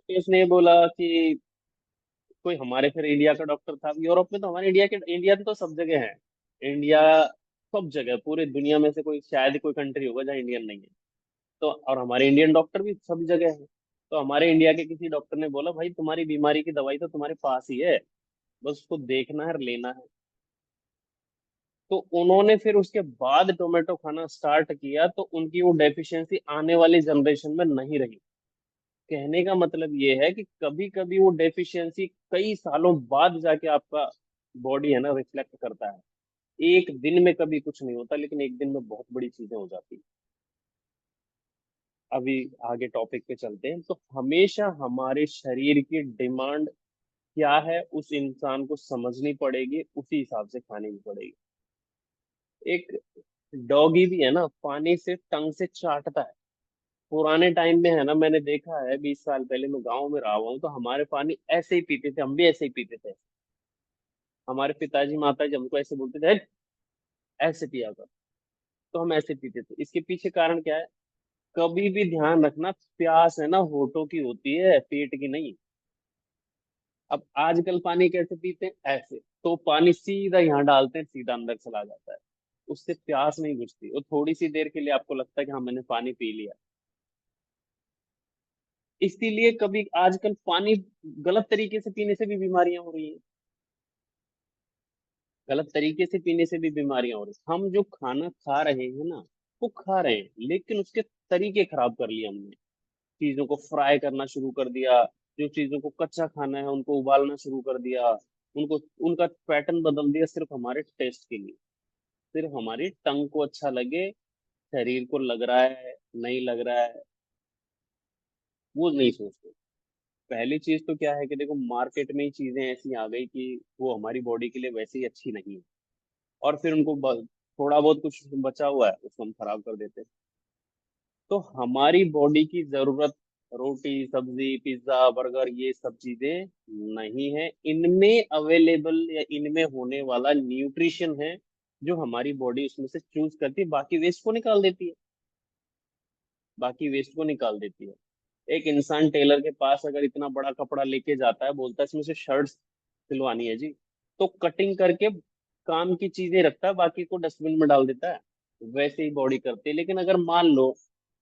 तो उसने ये बोला कि कोई हमारे फिर इंडिया का डॉक्टर था। यूरोप में तो हमारे इंडिया में तो सब जगह है। इंडिया सब जगह, पूरी दुनिया में से कोई शायद कोई कंट्री होगा जहाँ इंडियन नहीं है। तो और हमारे इंडियन डॉक्टर भी सब जगह है। तो हमारे इंडिया के किसी डॉक्टर ने बोला, भाई तुम्हारी बीमारी की दवाई तो तुम्हारे पास ही है, बस उसको देखना है और लेना है। तो उन्होंने फिर उसके बाद टोमेटो खाना स्टार्ट किया, तो उनकी वो डेफिशिएंसी आने वाली जनरेशन में नहीं रही। कहने का मतलब ये है कि कभी कभी वो डेफिशिएंसी कई सालों बाद जाके आपका बॉडी है ना रिफ्लेक्ट करता है। एक दिन में कभी कुछ नहीं होता, लेकिन एक दिन में बहुत बड़ी चीजें हो जाती है। अभी आगे टॉपिक पे चलते हैं। तो हमेशा हमारे शरीर की डिमांड क्या है उस इंसान को समझनी पड़ेगी, उसी हिसाब से खानी भी पड़ेगी। एक डॉगी भी है ना, पानी से टंग से चाटता है। पुराने टाइम में है ना, मैंने देखा है 20 साल पहले, मैं गांव में रहा हुआ हूँ, तो हमारे पानी ऐसे ही पीते थे, हम भी ऐसे ही पीते थे। हमारे पिताजी माताजी हमको ऐसे बोलते थे, "हट, ऐसे पिया कर।" तो हम ऐसे पीते थे। इसके पीछे कारण क्या है? कभी भी ध्यान रखना, प्यास है ना होठों की होती है, पेट की नहीं। अब आजकल पानी कैसे पीते हैं? ऐसे। तो पानी सीधा यहाँ डालते हैं, सीधा अंदर चला जाता है। उससे प्यास नहीं बुझती, और थोड़ी सी देर के लिए आपको लगता है कि हाँ मैंने पानी पी लिया। इसीलिए कभी आजकल पानी गलत तरीके से पीने से भी बीमारियां हो रही हैं। गलत तरीके से पीने से भी बीमारियां हो रही हैं। हम जो खाना खा रहे हैं ना, वो खा रहे हैं, लेकिन उसके तरीके खराब कर लिए हमने। चीजों को फ्राई करना शुरू कर दिया। जो चीजों को कच्चा खाना है उनको उबालना शुरू कर दिया। उनको उनका पैटर्न बदल दिया, सिर्फ हमारे टेस्ट के लिए। सिर्फ हमारी टंग को अच्छा लगे, शरीर को लग रहा है नहीं लग रहा है, वो नहीं सोचते। पहली चीज तो क्या है कि देखो, मार्केट में ही चीजें ऐसी आ गई कि वो हमारी बॉडी के लिए वैसे ही अच्छी नहीं है। और फिर उनको थोड़ा बहुत कुछ बचा हुआ है उसको हम खराब कर देते हैं। तो हमारी बॉडी की जरूरत रोटी सब्जी पिज्जा बर्गर ये सब चीजें नहीं है। इनमें अवेलेबल या इनमें होने वाला न्यूट्रिशन है, जो हमारी बॉडी उसमें से चूज करती है, बाकी वेस्ट को निकाल देती है। बाकी वेस्ट को निकाल देती है। एक इंसान टेलर के पास अगर इतना बड़ा कपड़ा लेके जाता है, बोलता है इसमें से शर्ट सिलवानी है जी, तो कटिंग करके काम की चीजें रखता है, बाकी को डस्टबिन में डाल देता है। वैसे ही बॉडी करती है। लेकिन अगर मान लो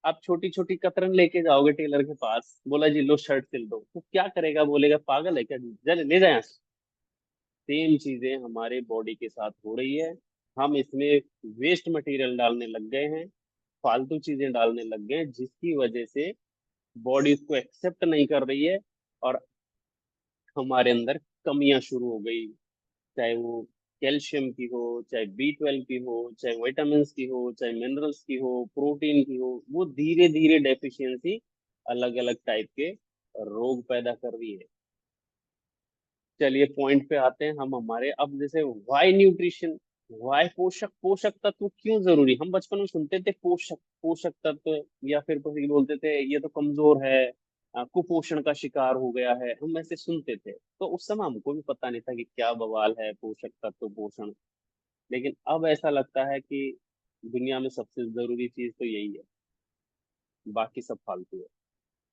आप छोटी छोटी कतरन लेके जाओगे टेलर के पास, बोला जी लो शर्ट सिल दो, तो क्या करेगा? बोलेगा पागल है क्या, चल ले जाए यहाँ से। सेम चीजें हमारे बॉडी के साथ हो रही है। हम इसमें वेस्ट मटेरियल डालने लग गए हैं, फालतू चीजें डालने लग गए हैं, जिसकी वजह से बॉडी उसको एक्सेप्ट नहीं कर रही है। और हमारे अंदर कमियां शुरू हो गई, चाहे वो कैल्शियम की हो, चाहे B12 की हो, चाहे विटामिन की हो, चाहे मिनरल्स की हो, प्रोटीन की हो, वो धीरे धीरे डेफिशिएंसी अलग अलग टाइप के रोग पैदा कर रही है। चलिए पॉइंट पे आते हैं हम हमारे। अब जैसे वाई न्यूट्रिशन, वाई पोषक, पोषक तत्व क्यों जरूरी? हम बचपन में सुनते थे पोषक पोषक तत्व, या फिर कुछ बोलते थे ये तो कमजोर है, कुपोषण का शिकार हो गया है, हम ऐसे सुनते थे। तो उस समय हमको भी पता नहीं था कि क्या बवाल है पोषक तत्व पोषण। लेकिन अब ऐसा लगता है कि दुनिया में सबसे जरूरी चीज तो यही है, बाकी सब फालतू है।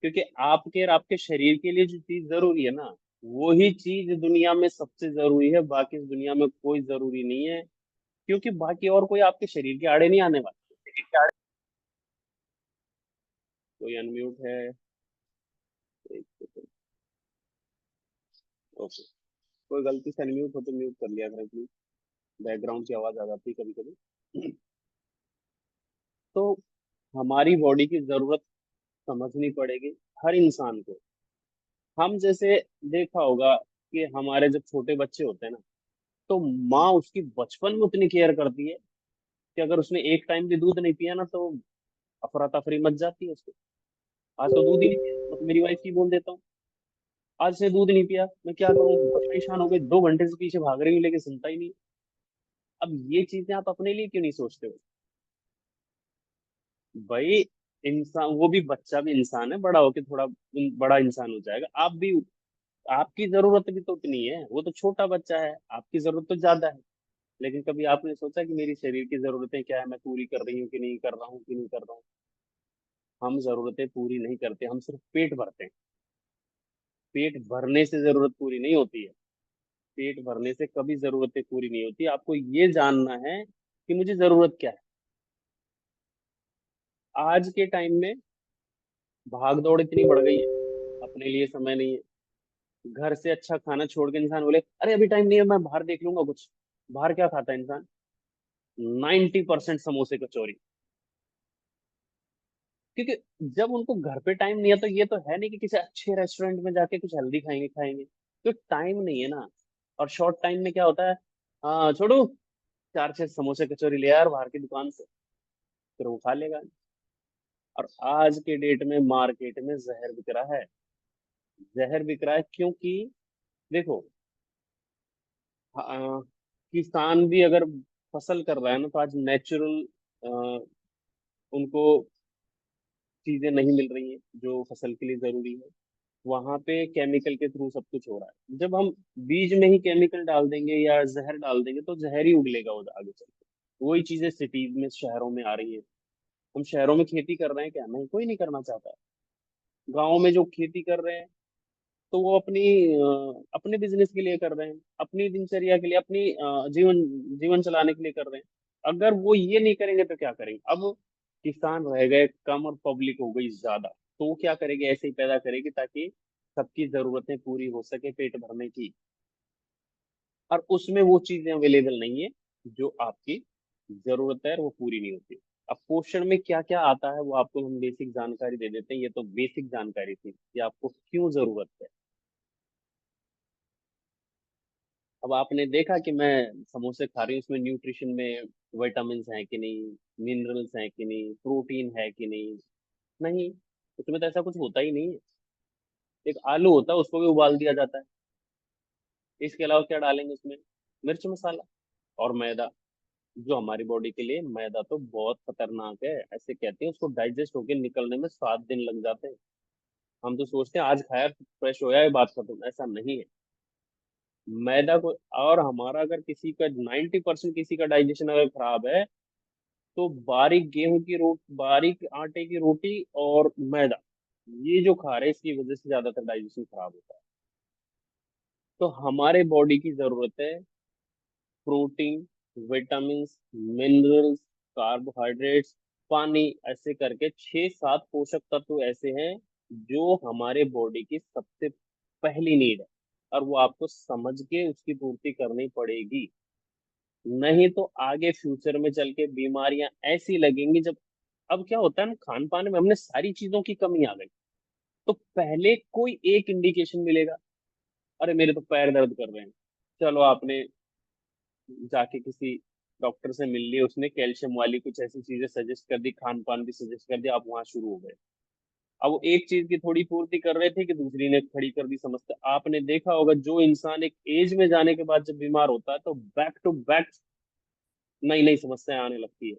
क्योंकि आपके और आपके शरीर के लिए जो चीज जरूरी है ना, वही चीज दुनिया में सबसे जरूरी है, बाकी इस दुनिया में कोई जरूरी नहीं है। क्योंकि बाकी और कोई आपके शरीर के आड़े नहीं आने वाला। कोई अनम्यूट है? एक सेकंड। ओके। कोई गलती से अनम्यूट हो तो म्यूट कर लिया करें प्लीज। बैकग्राउंड की आवाज आ जाती है कभी कभी। तो हमारी बॉडी की जरूरत समझनी पड़ेगी हर इंसान को। हम जैसे देखा होगा कि हमारे जब छोटे बच्चे होते हैं ना, तो माँ उसकी बचपन में उतनी केयर करती है कि अगर उसने एक टाइम भी दूध नहीं पिया ना, तो अफरा तफरी मच जाती है उसको। आज तो दूध ही नहीं पिया, मैं तो मेरी वाइफ की बोल देता हूँ, आज से दूध नहीं पिया, मैं क्या करूँ, बहुत परेशान हो गई, 2 घंटे से पीछे भाग रही हूँ लेकिन सुनता ही नहीं। अब ये चीजें आप अपने लिए क्यों नहीं सोचते हो? भाई, इंसान, वो भी बच्चा भी इंसान है, बड़ा होके थोड़ा बड़ा इंसान हो जाएगा। आप भी, आपकी जरूरत भी तो उतनी है, वो तो छोटा बच्चा है, आपकी जरूरत तो ज्यादा है। लेकिन कभी आपने सोचा कि मेरी शरीर की जरूरतें क्या है, मैं पूरी कर रही हूँ कि नहीं कर रहा हूँ कि नहीं कर रहा हूँ? हम जरूरतें पूरी नहीं करते, हम सिर्फ पेट भरते हैं। पेट भरने से जरूरत पूरी नहीं होती है। पेट भरने से कभी जरूरतें पूरी नहीं होती। आपको ये जानना है कि मुझे जरूरत क्या है। आज के टाइम में भाग दौड़ इतनी बढ़ गई है, अपने लिए समय नहीं है। घर से अच्छा खाना छोड़ के इंसान बोले अरे अभी टाइम नहीं है, मैं बाहर देख लूंगा कुछ। बाहर क्या खाता है इंसान? 90% समोसे कचौरी। क्योंकि जब उनको घर पे टाइम नहीं है तो ये तो है नहीं कि किसी अच्छे रेस्टोरेंट में जाके कुछ हेल्दी खाएंगे खाएंगे। तो टाइम नहीं है ना। और शॉर्ट टाइम में क्या होता है, हाँ छोड़ू, चार छह समोसे कचौरी ले यार बाहर की दुकान से, फिर वो खा लेगा। और आज के डेट में मार्केट में जहर बिक रहा है। जहर बिक रहा है क्योंकि देखो, किसान भी अगर फसल कर रहा है ना तो आज नेचुरल उनको चीजें नहीं मिल रही हैं जो फसल के लिए जरूरी है। वहां पे केमिकल के थ्रू सब कुछ हो रहा है। जब हम बीज में ही केमिकल डाल देंगे या जहर डाल देंगे तो जहर ही उगलेगा वो आगे चल के। वही चीजें सिटीज में शहरों में आ रही है। हम शहरों में खेती कर रहे हैं क्या? नहीं, कोई नहीं करना चाहता। गाँव में जो खेती कर रहे हैं तो वो अपने बिजनेस के लिए कर रहे हैं, अपनी दिनचर्या के लिए, अपनी जीवन जीवन चलाने के लिए कर रहे हैं। अगर वो ये नहीं करेंगे तो क्या करेंगे? अब किसान रह गए कम और पब्लिक हो गई ज्यादा, तो वो क्या करेगी? ऐसे ही पैदा करेगी ताकि सबकी जरूरतें पूरी हो सके पेट भरने की। और उसमें वो चीजें अवेलेबल नहीं है जो आपकी जरूरत है और वो पूरी नहीं होती। अब पोषण में क्या क्या आता है वो आपको हम बेसिक जानकारी दे देते हैं। ये तो बेसिक जानकारी थी कि आपको क्यों जरूरत है। अब आपने देखा कि मैं समोसे खा रही हूँ, उसमें न्यूट्रिशन में विटामिन है कि नहीं, मिनरल्स हैं कि नहीं, प्रोटीन है कि नहीं? नहीं, उसमें तो ऐसा कुछ होता ही नहीं है। एक आलू होता है उसको भी उबाल दिया जाता है। इसके अलावा क्या डालेंगे उसमें? मिर्च मसाला और मैदा। जो हमारी बॉडी के लिए मैदा तो बहुत खतरनाक है। ऐसे कहते हैं उसको डाइजेस्ट होके निकलने में 7 दिन लग जाते हैं। हम तो सोचते हैं आज खाया फ्रेश हो जाए बात खत्म, ऐसा नहीं है। मैदा को, और हमारा अगर किसी का 90% किसी का डाइजेशन अगर खराब है तो बारीक गेहूं की रोटी, बारीक आटे की रोटी और मैदा, ये जो खा रहे हैं इसकी वजह से ज्यादातर डाइजेशन खराब होता है। तो हमारे बॉडी की जरूरत है प्रोटीन, विटामिन, मिनरल्स, कार्बोहाइड्रेट्स, पानी, ऐसे करके 6 7 पोषक तत्व ऐसे हैं जो हमारे बॉडी की सबसे पहली नीड है। और वो आपको समझ के उसकी पूर्ति करनी पड़ेगी। नहीं तो आगे फ्यूचर में चल के बीमारियां ऐसी लगेंगी जब, अब क्या होता है ना, खान पान में हमने सारी चीजों की कमी आ गई। तो पहले कोई एक इंडिकेशन मिलेगा, अरे मेरे तो पैर दर्द कर रहे हैं, चलो आपने जाके किसी डॉक्टर से मिल लिए, उसने कैल्शियम वाली कुछ ऐसी चीजें सजेस्ट कर दी, खान पान भी सजेस्ट कर दिया, आप वहां शुरू हो गए। अब वो एक चीज की थोड़ी पूर्ति कर रहे थे कि दूसरी ने खड़ी कर दी समस्या। आपने देखा होगा जो इंसान एक एज में जाने के बाद जब बीमार होता है तो बैक टू बैक नई नई समस्याएं आने लगती है।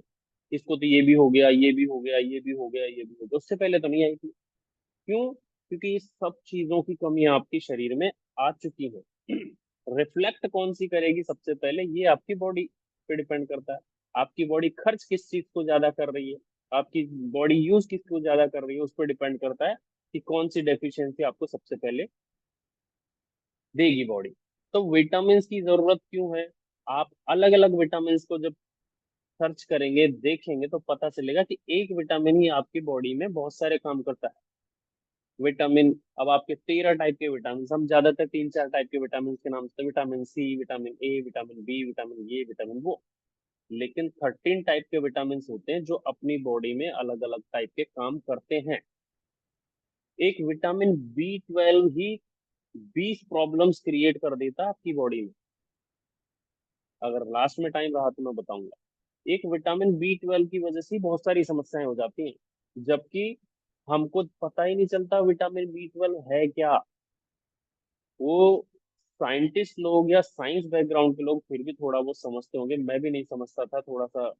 इसको तो ये भी हो गया, ये भी हो गया, ये भी हो गया, ये भी हो गया, उससे पहले तो नहीं आई थी। क्यों? क्योंकि ये सब चीजों की कमी आपके शरीर में आ चुकी है। रिफ्लेक्ट कौन सी करेगी सबसे पहले, ये आपकी बॉडी पे डिपेंड करता है। आपकी बॉडी खर्च किस चीज को ज्यादा कर रही है, आपकी बॉडी यूज किसको ज्यादा कर रही है, उस पर डिपेंड करता है कि कौन सी डेफिशिएंसी आपको सबसे पहले देगी बॉडी। तो विटामिन की जरूरत क्यों है? आप अलग अलग विटामिन को जब सर्च करेंगे देखेंगे तो पता चलेगा कि एक विटामिन ही आपकी बॉडी में बहुत सारे काम करता है। विटामिन, अब आपके 13 टाइप के विटामिन, हम ज्यादातर 3 4 टाइप के विटामिन के नाम से, vitamin C, vitamin A, vitamin B, vitamin ये, विटामिन वो। लेकिन 13 टाइप के विटामिन होते हैं जो अपनी बॉडी में अलग अलग टाइप के काम करते हैं। एक विटामिन B12 ही 20 प्रॉब्लम्स क्रिएट कर देता है आपकी बॉडी में। अगर लास्ट में टाइम रहा तो मैं बताऊंगा। एक विटामिन B12 की वजह से ही बहुत सारी समस्याएं हो जाती हैं, जबकि हमको पता ही नहीं चलता विटामिन B12 है क्या। वो साइंटिस्ट लोग या साइंस बैकग्राउंड के लोग फिर भी थोड़ा बहुत समझते होंगे, मैं भी नहीं समझता था। थोड़ा सा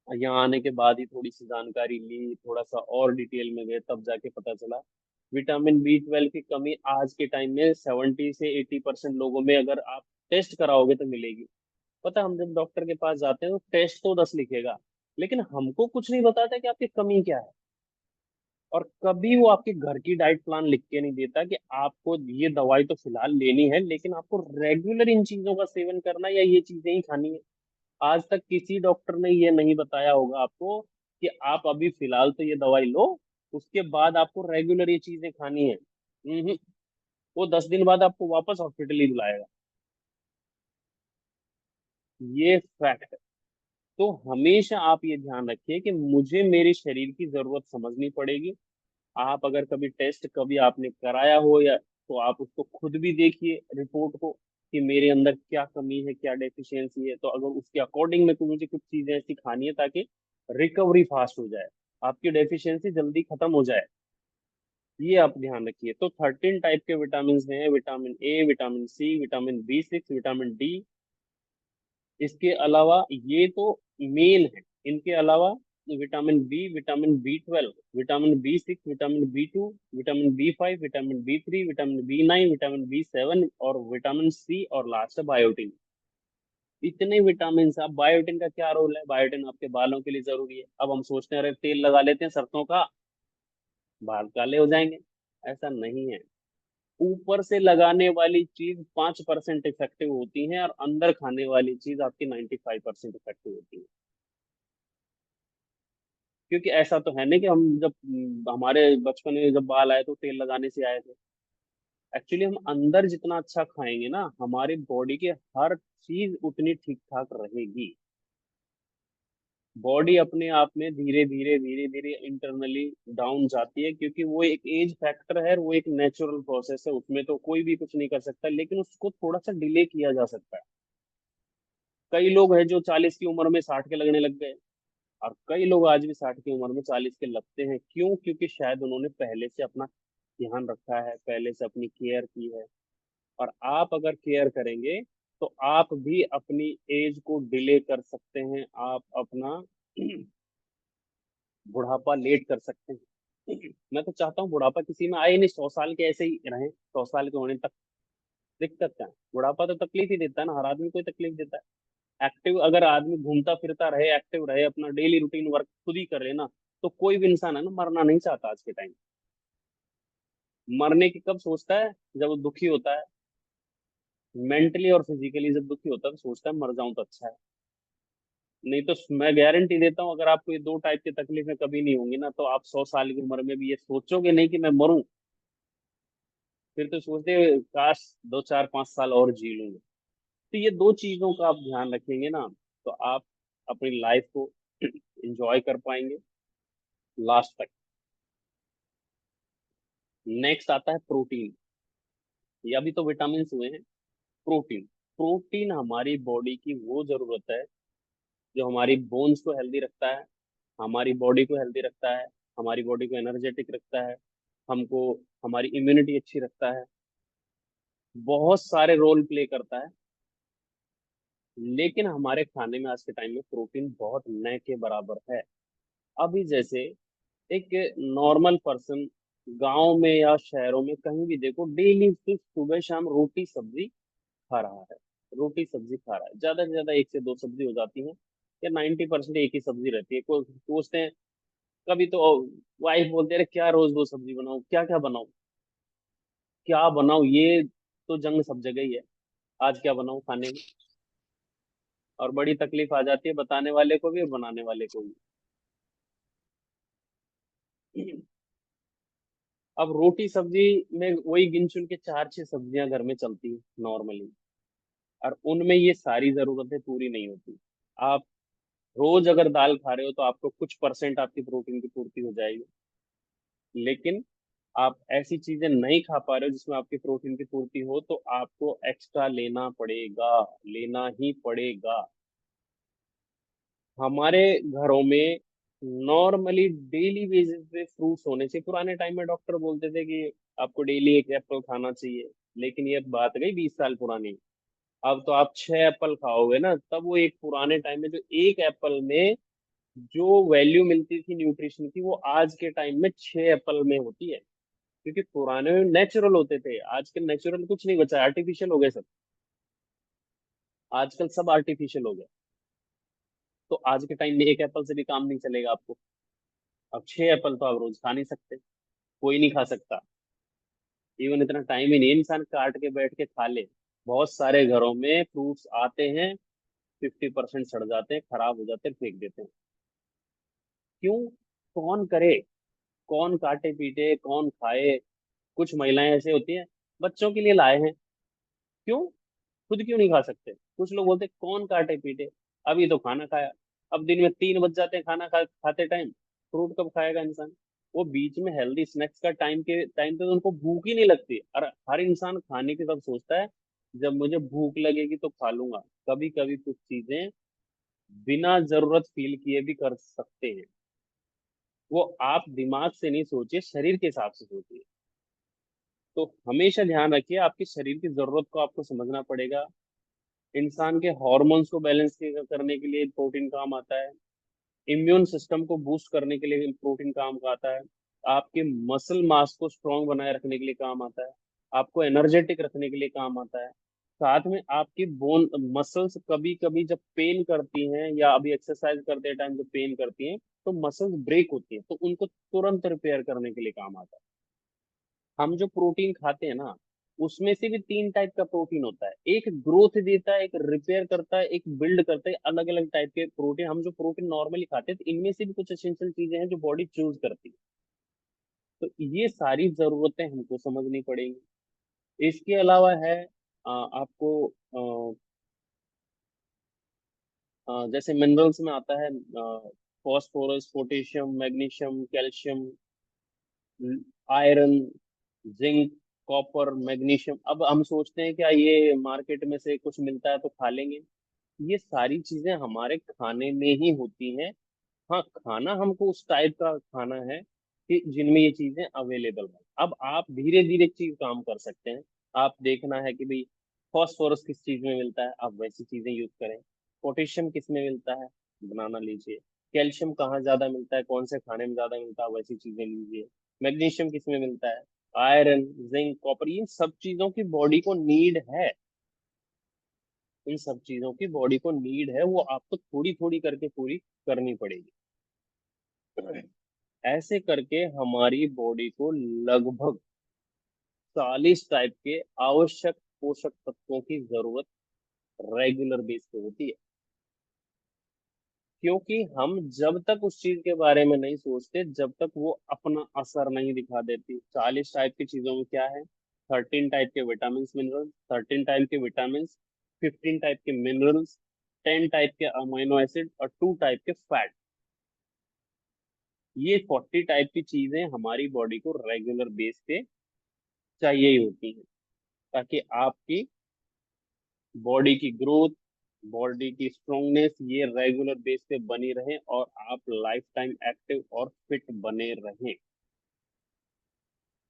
यहाँ आने के बाद ही थोड़ी सी जानकारी ली, थोड़ा सा और डिटेल में गए, तब जाके पता चला विटामिन B12 की कमी आज के टाइम में 70 से 80% लोगों में अगर आप टेस्ट कराओगे तो मिलेगी। पता है, हम जब डॉक्टर के पास जाते हैं तो टेस्ट तो 10 लिखेगा, लेकिन हमको कुछ नहीं बताता कि आपकी कमी क्या है। और कभी वो आपके घर की डाइट प्लान लिख के नहीं देता कि आपको ये दवाई तो फिलहाल लेनी है, लेकिन आपको रेगुलर इन चीजों का सेवन करना है या ये चीजें ही खानी है। आज तक किसी डॉक्टर ने ये नहीं बताया होगा आपको कि आप अभी फिलहाल तो ये दवाई लो, उसके बाद आपको रेगुलर ये चीजें खानी है। वो 10 दिन बाद आपको वापस हॉस्पिटल ही बुलाएगा। ये फैक्ट है। तो हमेशा आप ये ध्यान रखिए कि मुझे मेरे शरीर की जरूरत समझनी पड़ेगी। आप अगर कभी टेस्ट कभी आपने कराया हो या, तो आप उसको खुद भी देखिए रिपोर्ट को कि मेरे अंदर क्या कमी है, क्या डेफिशिएंसी है। तो अगर उसके अकॉर्डिंग में मुझे कुछ चीजें ऐसी खानी है ताकि रिकवरी फास्ट हो जाए, आपकी डेफिशिएंसी जल्दी खत्म हो जाए। ये आप ध्यान रखिए। तो 13 टाइप के विटामिन हैं: vitamin A, vitamin C, vitamin B6, vitamin D। इसके अलावा ये तो मेन है। इनके अलावा vitamin B, vitamin B12, vitamin B6, vitamin B2, vitamin B5, vitamin B3, vitamin B9, vitamin B7 और विटामिन C, और लास्ट है बायोटिन। इतने विटामिन। अब बायोटिन का क्या रोल है? बायोटिन आपके बालों के लिए जरूरी है। अब हम सोचते हैं अरे तेल लगा लेते हैं सरसों का, बाल काले हो जाएंगे। ऐसा नहीं है। ऊपर से लगाने वाली चीज 5% इफेक्टिव होती है और अंदर खाने वाली चीज आपकी 95% इफेक्टिव होती है। क्योंकि ऐसा तो है नहीं कि हम जब हमारे बचपन में जब बाल आए तो तेल लगाने से आए थे। एक्चुअली हम अंदर जितना अच्छा खाएंगे ना, हमारी बॉडी के हर चीज उतनी ठीक ठाक रहेगी। बॉडी अपने आप में धीरे धीरे धीरे धीरे इंटरनली डाउन जाती है, क्योंकि वो एक एज फैक्टर है, वो एक नेचुरल प्रोसेस है, उसमें तो कोई भी कुछ नहीं कर सकता, लेकिन उसको थोड़ा सा डिले किया जा सकता है। कई लोग हैं जो 40 की उम्र में 60 के लगने लग गए, और कई लोग आज भी 60 की उम्र में 40 के लगते हैं। क्यों? क्योंकि शायद उन्होंने पहले से अपना ध्यान रखा है, पहले से अपनी केयर की है। और आप अगर केयर करेंगे तो आप भी अपनी एज को डिले कर सकते हैं। आप अपना बुढ़ापा लेट कर सकते हैं। मैं तो चाहता हूँ बुढ़ापा किसी में आए ही नहीं, 100 साल के ऐसे ही रहें, 100 साल के होने तक। दिक्कत क्या है? बुढ़ापा तो तकलीफ ही देता है ना, हर आदमी को ही तकलीफ देता है। एक्टिव अगर आदमी घूमता फिरता रहे, एक्टिव रहे, अपना डेली रूटीन वर्क खुद ही करे ना, तो कोई भी इंसान है ना मरना नहीं चाहता आज के टाइम। मरने की कब सोचता है? जब वो दुखी होता है, मेंटली और फिजिकली जब दुखी होता है तो सोचता है मर जाऊं तो अच्छा है। नहीं तो मैं गारंटी देता हूँ, अगर आपको ये 2 टाइप की तकलीफें कभी नहीं होंगी ना, तो आप 100 साल की उम्र में भी ये सोचोगे नहीं कि मैं मरूं। फिर तो सोचते काश 2, 4, 5 साल और जी लूंगा। तो ये दो चीजों का आप ध्यान रखेंगे ना, तो आप अपनी लाइफ को एंजॉय कर पाएंगे लास्ट तक। नेक्स्ट आता है प्रोटीन। ये अभी तो विटामिन हुए हैं। प्रोटीन। प्रोटीन हमारी बॉडी की वो जरूरत है जो हमारी बोन्स को हेल्दी रखता है, हमारी बॉडी को हेल्दी रखता है, हमारी बॉडी को एनर्जेटिक रखता है, हमको हमारी इम्यूनिटी अच्छी रखता है, बहुत सारे रोल प्ले करता है। लेकिन हमारे खाने में आज के टाइम में प्रोटीन बहुत न के बराबर है। अभी जैसे एक नॉर्मल पर्सन गांव में या शहरों में कहीं भी देखो, डेली सिर्फ सुबह शाम रोटी सब्जी खा रहा है। रोटी सब्जी खा रहा है, ज्यादा से ज्यादा 1 से 2 सब्जी हो जाती है, या 90% एक ही सब्जी रहती है। कोई सोचते हैं, कभी तो वाइफ बोलते हैं, "अरे क्या रोज दो सब्जी बनाओ, क्या क्या बनाओ, क्या बनाओ?" ये तो जंग सब जगह ही है, आज क्या बनाऊं खाने में। और बड़ी तकलीफ आ जाती है बताने वाले को भी और बनाने वाले को भी। अब रोटी सब्जी में वही गिन चुन के 4, 6 सब्जियां घर में चलती है नॉर्मली, और उनमें ये सारी जरूरतें पूरी नहीं होती। आप रोज अगर दाल खा रहे हो तो आपको कुछ परसेंट आपकी प्रोटीन की पूर्ति हो जाएगी। लेकिन आप ऐसी चीजें नहीं खा पा रहे हो जिसमें आपकी प्रोटीन की पूर्ति हो, तो आपको एक्स्ट्रा लेना पड़ेगा, लेना ही पड़ेगा। हमारे घरों में नॉर्मली डेली बेसिस पे फ्रूट्स होने चाहिए। पुराने टाइम में डॉक्टर बोलते थे कि आपको डेली एक एप्पल खाना चाहिए, लेकिन ये बात गई 20 साल पुरानी। अब तो आप 6 एप्पल खाओगे ना, तब वो एक पुराने टाइम में जो एक एप्पल में जो वैल्यू मिलती थी न्यूट्रिशन की, वो आज के टाइम में 6 एप्पल में होती है। क्योंकि पुराने में नेचुरल होते थे, आजकल नेचुरल कुछ नहीं बचा, आर्टिफिशियल हो गए सब। आजकल सब आर्टिफिशियल हो गया। तो आज के टाइम में एक एप्पल से भी काम नहीं चलेगा आपको। अब 6 एप्पल तो आप रोज खा नहीं सकते, कोई नहीं खा सकता। इवन इतना टाइम ही नहीं है इंसान काट के बैठ के खा ले। बहुत सारे घरों में फ्रूट्स आते हैं, 50% सड़ जाते हैं, खराब हो जाते हैं, फेंक देते हैं। क्यों? कौन करे, कौन काटे पीटे, कौन खाए? कुछ महिलाएं ऐसे होती हैं, बच्चों के लिए लाए हैं। क्यों? खुद क्यों नहीं खा सकते? कुछ लोग बोलते हैं, कौन काटे पीटे, अभी तो खाना खाया। अब दिन में 3 बज जाते हैं खाना खाते टाइम, फ्रूट कब खाएगा इंसान? वो बीच में हेल्दी स्नैक्स का टाइम के टाइम पे तो उनको भूख ही नहीं लगती। और हर इंसान खाने की तब सोचता है जब मुझे भूख लगेगी तो खा लूंगा। कभी कभी कुछ चीजें बिना जरूरत फील किए भी कर सकते हैं। वो आप दिमाग से नहीं सोचिए, शरीर के हिसाब से सोचिए। तो हमेशा ध्यान रखिए, आपके शरीर की जरूरत को आपको समझना पड़ेगा। इंसान के हॉर्मोन्स को बैलेंस करने के लिए प्रोटीन काम आता है। इम्यून सिस्टम को बूस्ट करने के लिए प्रोटीन काम का आता है। आपके मसल मास को स्ट्रांग बनाए रखने के लिए काम आता है। आपको एनर्जेटिक रखने के लिए काम आता है। साथ में आपकी बोन मसल्स कभी कभी जब पेन करती हैं, या अभी एक्सरसाइज करते टाइम जब पेन करती हैं, तो मसल्स ब्रेक होती हैं, तो उनको तुरंत रिपेयर करने के लिए काम आता है। हम जो प्रोटीन खाते हैं ना, उसमें से भी 3 टाइप का प्रोटीन होता है। एक ग्रोथ देता है, एक रिपेयर करता है, एक बिल्ड करता है। अलग अलग टाइप के प्रोटीन, हम जो प्रोटीन नॉर्मली खाते हैं, तो इनमें से भी कुछ एसेंशियल चीजें हैं जो बॉडी चूज करती है। तो ये सारी जरूरतें हमको समझनी पड़ेंगी। इसके अलावा है आपको जैसे मिनरल्स में आता है phosphorus, potassium, magnesium, calcium, iron, zinc, copper, magnesium. अब हम सोचते हैं क्या ये मार्केट में से कुछ मिलता है तो खा लेंगे? ये सारी चीजें हमारे खाने में ही होती हैं। हाँ, खाना हमको उस टाइप का खाना है कि जिनमें ये चीजें अवेलेबल है। अब आप धीरे धीरे चीज काम कर सकते हैं। आप देखना है कि भाई फॉस्फोरस किस चीज में मिलता है, आप वैसी चीजें यूज करें। पोटेशियम किस में मिलता है, बनाना लीजिए। कैल्शियम कहाँ ज्यादा मिलता है, कौन से खाने में ज्यादा मिलता है, वैसी चीजें लीजिए। मैग्नीशियम किस में मिलता है, आयरन, जिंक, कॉपर, इन सब चीजों की बॉडी को नीड है। इन सब चीजों की बॉडी को नीड है, वो आपको थोड़ी थोड़ी करके पूरी करनी पड़ेगी। ऐसे करके हमारी बॉडी को लगभग 40 टाइप के आवश्यक पोषक तत्वों की जरूरत रेगुलर बेस पे होती है। क्योंकि हम जब तक उस चीज के बारे में नहीं सोचते, जब तक वो अपना असर नहीं दिखा देती। 40 टाइप की चीजों में क्या है? 13 टाइप के विटामिन मिनरल्स, 13 टाइप के विटामिन, 15 टाइप के मिनरल्स, 10 टाइप के अमीनो एसिड, और 2 टाइप के फैट। ये 40 टाइप की चीजें हमारी बॉडी को रेगुलर बेस पे चाहिए ही होती हैं, ताकि आपकी बॉडी की ग्रोथ, बॉडी की स्ट्रोंगनेस ये रेगुलर बेस पे बनी रहे, और आप लाइफ टाइम एक्टिव और फिट बने रहें।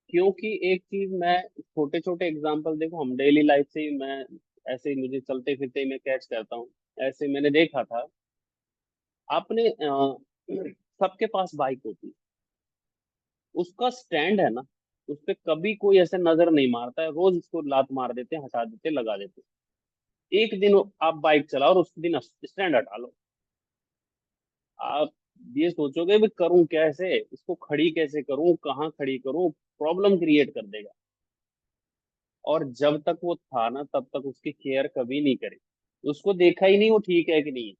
क्योंकि एक चीज मैं, छोटे छोटे एग्जांपल देखो, हम डेली लाइफ से ही, मैं ऐसे ही मुझे चलते फिरते ही मैं कैच करता हूँ। ऐसे मैंने देखा था, आपने सबके पास बाइक होती है, उसका स्टैंड है ना, उस पे कभी कोई ऐसे नजर नहीं मारता है, रोज उसको लात मार देते हैं, हटा देते हैं, लगा देते हैं। एक दिन आप बाइक चलाओ और उस दिन स्टैंड हटा लो। आप ये सोचोगे भी करूं कैसे, इसको खड़ी कैसे करूं, कहाँ खड़ी करूं, प्रॉब्लम क्रिएट कर देगा। और जब तक वो था ना, तब तक उसकी केयर कभी नहीं करी। उसको देखा ही नहीं वो ठीक है कि नहीं है।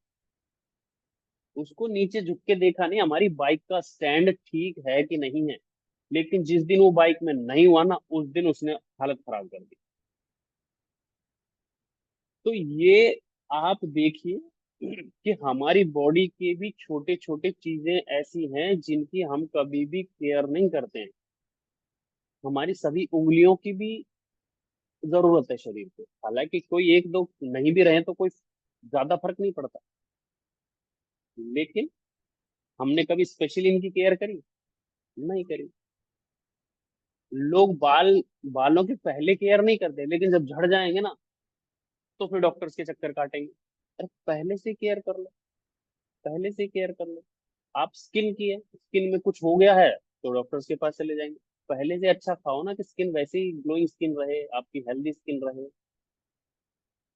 उसको नीचे झुक के देखा नहीं हमारी बाइक का स्टैंड ठीक है कि नहीं है। लेकिन जिस दिन वो बाइक में नहीं हुआ ना, उस दिन उसने हालत खराब कर दी। तो ये आप देखिए कि हमारी बॉडी के भी छोटे छोटे चीजें ऐसी हैं जिनकी हम कभी भी केयर नहीं करते हैं। हमारी सभी उंगलियों की भी जरूरत है शरीर को। हालांकि कोई एक दो नहीं भी रहे तो कोई ज्यादा फर्क नहीं पड़ता, लेकिन हमने कभी स्पेशली इनकी केयर करी? नहीं करी। लोग बालों की पहले केयर नहीं करते, लेकिन जब झड़ जाएंगे ना, तो फिर डॉक्टर्स के चक्कर काटेंगे। अरे पहले से केयर कर लो, पहले से केयर कर लो। आप स्किन की है, स्किन में कुछ हो गया है, तो डॉक्टर्स के पास चले जाएंगे। पहले से अच्छा खाओ ना, कि स्किन वैसे ही ग्लोइंग स्किन रहे, आपकी हेल्दी स्किन रहे।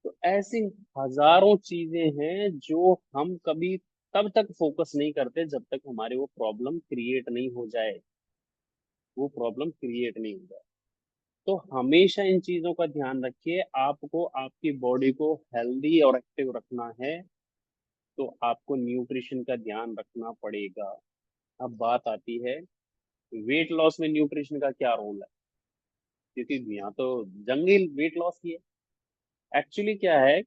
तो ऐसी हजारों चीजें हैं जो हम कभी तब तक फोकस नहीं करते जब तक हमारे वो प्रॉब्लम क्रिएट नहीं हो जाए, वो प्रॉब्लम क्रिएट नहीं हो जाए। तो हमेशा इन चीजों का ध्यान रखिए। आपको आपकी बॉडी को हेल्दी और एक्टिव रखना है, तो आपको न्यूट्रिशन का ध्यान रखना पड़ेगा। अब बात आती है वेट लॉस में न्यूट्रिशन का क्या रोल है, क्योंकि यहाँ तो जंगली वेट लॉस की है। एक्चुअली क्या है,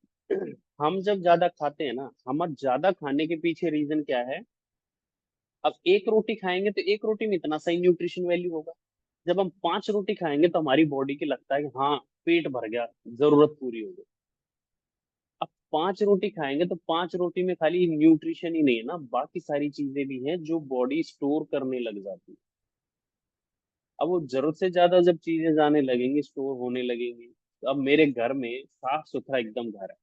हम जब ज्यादा खाते हैं ना, हम ज्यादा खाने के पीछे रीजन क्या है। अब एक रोटी खाएंगे तो एक रोटी में इतना सही न्यूट्रिशन वैल्यू होगा। जब हम 5 रोटी खाएंगे तो हमारी बॉडी की लगता है कि हाँ, पेट भर गया, जरूरत पूरी हो गई। अब 5 रोटी खाएंगे तो 5 रोटी में खाली न्यूट्रिशन ही नहीं है ना, बाकी सारी चीजें भी हैं जो बॉडी स्टोर करने लग जाती है। अब वो जरूरत से ज्यादा जब चीजें जाने लगेंगी, स्टोर होने लगेंगी, तो अब मेरे घर में साफ सुथरा एकदम घर है,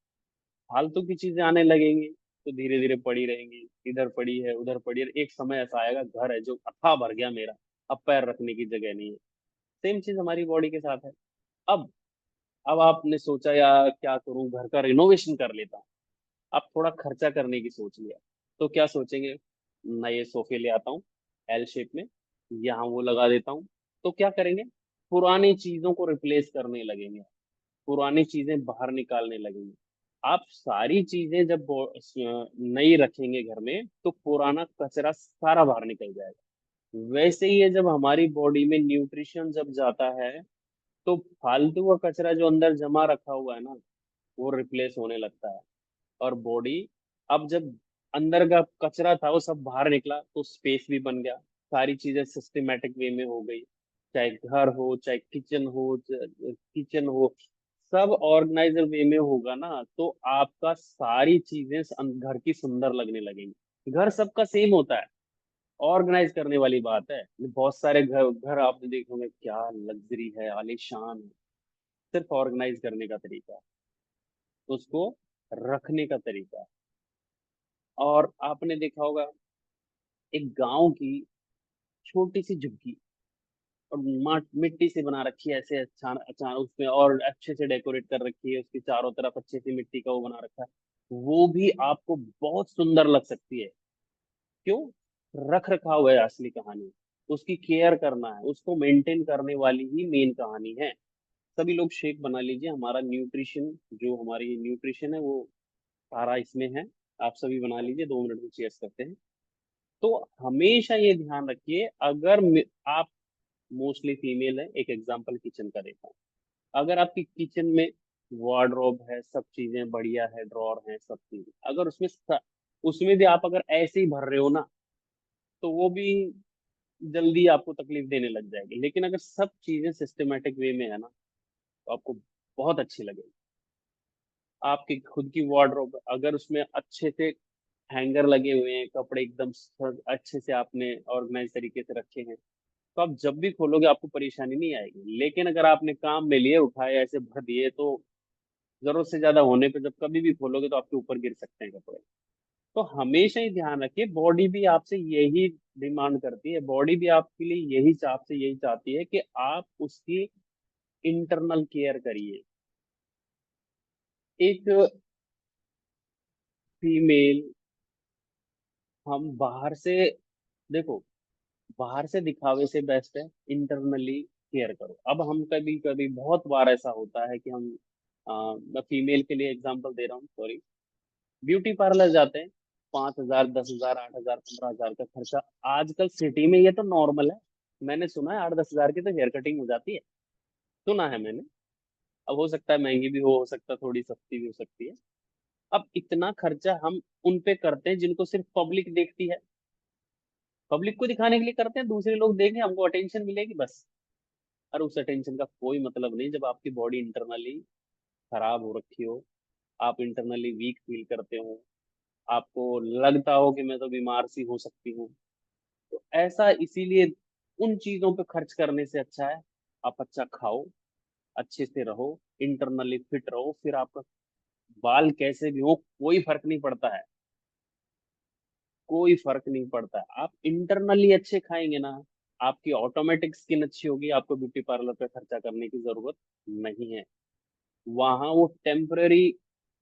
फालतू की चीजें आने लगेंगी तो धीरे धीरे पड़ी रहेंगी, इधर पड़ी है उधर पड़ी है, एक समय ऐसा आएगा घर है जो अथाह भर गया मेरा, अब पैर रखने की जगह नहीं है। सेम चीज हमारी बॉडी के साथ है। अब अब आपने सोचा यार क्या करूं, घर का रिनोवेशन कर लेता हूँ। आप थोड़ा खर्चा करने की सोच लिया, तो क्या सोचेंगे, नए सोफे ले आता हूँ एल शेप में, यहाँ वो लगा देता हूँ। तो क्या करेंगे, पुरानी चीजों को रिप्लेस करने लगेंगे, पुरानी चीजें बाहर निकालने लगेंगे। आप सारी चीजें जब नई रखेंगे घर में तो पुराना कचरा सारा बाहर निकल जाएगा। वैसे ही है, जब हमारी बॉडी में न्यूट्रिशन जब जाता है तो फालतू का कचरा जो अंदर जमा रखा हुआ है ना, वो रिप्लेस होने लगता है। और बॉडी, अब जब अंदर का कचरा था वो सब बाहर निकला तो स्पेस भी बन गया, सारी चीजें सिस्टमेटिक वे में हो गई। चाहे घर हो, चाहे किचन हो, सब ऑर्गेनाइजर वे में होगा ना, तो आपका सारी चीजें घर की सुंदर लगने लगेंगी। घर सबका सेम होता है, ऑर्गेनाइज करने वाली बात है। बहुत सारे घर घर आपने देखोगे क्या लग्जरी है, आलीशान है, सिर्फ ऑर्गेनाइज करने का तरीका है, उसको रखने का तरीका है। और आपने देखा होगा एक गांव की छोटी सी झुग्गी, और मिट्टी से बना रखी है, ऐसे अच्छा अच्छा उसमें, और अच्छे से डेकोरेट कर रखी है, उसके चारों तरफ अच्छे से मिट्टी का वो बना रखा है, वो भी आपको बहुत सुंदर लग सकती है। क्यों? रख रखाव है असली कहानी, उसकी केयर करना है, उसको मेंटेन करने वाली ही मेन कहानी है। सभी लोग शेक बना लीजिए, हमारा न्यूट्रिशन, जो हमारी न्यूट्रिशन है वो सारा इसमें है। आप सभी बना लीजिए, 2 मिनट में चेयर्स करते हैं। तो हमेशा ये ध्यान रखिए, अगर आप मोस्टली फीमेल है, एक एग्जांपल किचन का देता हूँ। अगर आपकी किचन में वार्डरोब है, सब चीजें बढ़िया है, ड्रॉर है, सब चीजें, अगर उसमें भी आप अगर ऐसे ही भर रहे हो ना, तो वो भी जल्दी आपको तकलीफ देने लग जाएगी। लेकिन अगर सब चीजें सिस्टमेटिक वे में है ना, तो आपको बहुत अच्छी लगेगी। आपकी खुद की वार्डरोब अगर उसमें अच्छे से हैंगर लगे हुए हैं, कपड़े एकदम अच्छे से आपने ऑर्गेनाइज तरीके से रखे हैं, तो आप जब भी खोलोगे आपको परेशानी नहीं आएगी। लेकिन अगर आपने काम में लिए उठाए ऐसे भर दिए, तो जरूरत से ज्यादा होने पे जब कभी भी खोलोगे तो आपके ऊपर गिर सकते हैं कपड़े। तो हमेशा ही ध्यान रखिए, बॉडी भी आपसे यही डिमांड करती है, बॉडी भी आपके लिए यही आपसे यही चाहती है कि आप उसकी इंटरनल केयर करिए। एक फीमेल, हम बाहर से, देखो, बाहर से दिखावे से बेस्ट है इंटरनली केयर करो। अब हम कभी कभी बहुत बार ऐसा होता है कि हम, मैं फीमेल के लिए एग्जांपल दे रहा हूँ, सॉरी, ब्यूटी पार्लर जाते हैं, 5,000, 10,000, 8,000, 15,000 का खर्चा। आजकल सिटी में ये तो नॉर्मल है। मैंने सुना है 8-10 हजार की तो हेयर कटिंग हो जाती है, सुना है मैंने। अब हो सकता है महंगी भी हो सकता है थोड़ी सस्ती भी हो सकती है। अब इतना खर्चा हम उन पे करते हैं जिनको सिर्फ पब्लिक देखती है, पब्लिक को दिखाने के लिए करते हैं, दूसरे लोग देखें हमको अटेंशन मिलेगी बस। और उस अटेंशन का कोई मतलब नहीं जब आपकी बॉडी इंटरनली खराब हो रखी हो, आप इंटरनली वीक फील करते हो, आपको लगता हो कि मैं तो बीमार सी हो सकती हूँ। तो ऐसा इसीलिए उन चीजों पे खर्च करने से अच्छा है आप अच्छा खाओ, अच्छे से रहो, इंटरनली फिट रहो, फिर आपका बाल कैसे भी हो कोई फर्क नहीं पड़ता है, कोई फर्क नहीं पड़ता है। आप इंटरनली अच्छे खाएंगे ना, आपकी ऑटोमेटिक स्किन अच्छी होगी, आपको ब्यूटी पार्लर पे खर्चा करने की जरूरत नहीं है। वहां वो टेम्पररी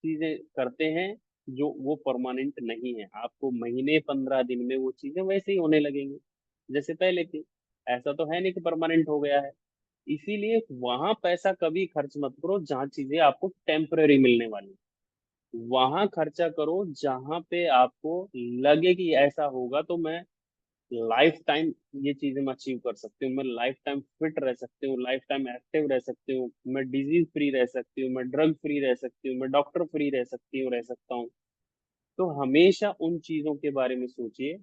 चीजें करते हैं, जो वो परमानेंट नहीं है। आपको महीने 15 दिन में वो चीजें वैसे ही होने लगेंगी जैसे पहले थी। ऐसा तो है नहीं कि परमानेंट हो गया है। इसीलिए वहां पैसा कभी खर्च मत करो जहाँ चीजें आपको टेम्पररी मिलने वाली। वहां खर्चा करो जहां पे आपको लगे कि ऐसा होगा तो मैं लाइफ टाइम ये चीजें मैं अचीव कर सकती हूँ, मैं लाइफ टाइम फिट रह सकती हूँ, लाइफ टाइम एक्टिव रह सकती हूँ, मैं डिजीज फ्री रह सकती हूँ, मैं ड्रग फ्री रह सकती हूँ, मैं डॉक्टर फ्री रह सकती हूँ, रह सकता हूँ। तो हमेशा उन चीजों के बारे में सोचिए।